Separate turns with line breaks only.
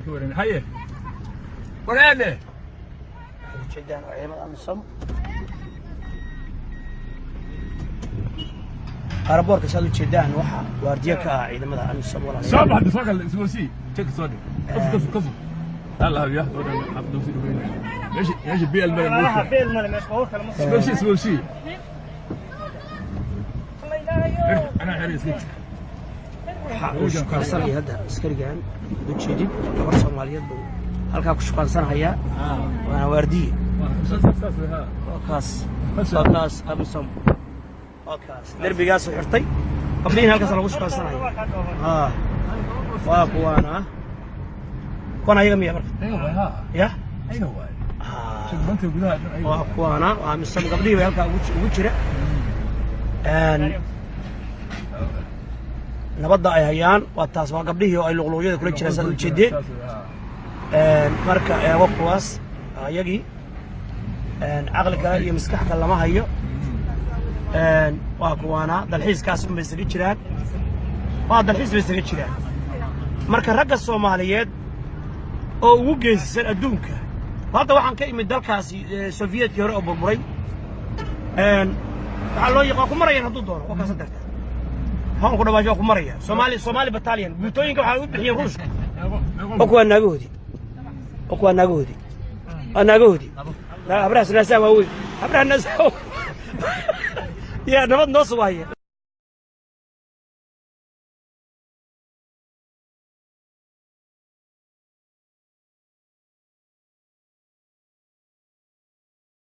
هيا ورانا
جدان عيمة أمسم أربورك سالو جدان وحى وارديك عيد ماذا أمسم ولا
صعب حد فوق السوسي تك صدق كف هلا يا عبد الوسيد ايش بيع المال
راح بيع المال مش هو كلام
سوسي انا حريص كنت
وشكرا هذا اسكريان دوتشيدي gabar Soomaaliyeed buu halka ku shaqaynsanaya waana waardiye kaas amsom darbigaas xirtay qabliin halkaas lagu shaqaysanaya waa kuwana ayaga miya marka ya waa kuwana waa amsom qabliin halka ugu jira nabadda ay hayaan waa taas waa gabdhihii oo ay luqluqyada kula jiraan saad u jeedeen marka eego kuwaas ayagii caqliga iyo maskaxda lama hayo waa kuwaana dalxiiskaas un bay isaga jiraan waa dalxiis bay isaga jiraan marka ragga Soomaaliyeed oo ugu geesisan adduunka hadda waxaan ka imid dalkaasi Soviyetkii hore oo burburay waxaa loo yaqaan ku marayaan hadduu doono waa kaas darteed هون كنا باجوا كمرية سومالي بتاليان بيتوين كم حاول بحيان روس أكو الناقودي الناقودي لا أبرز ناس هوي أبرز ناس هو يا نبض نص وهي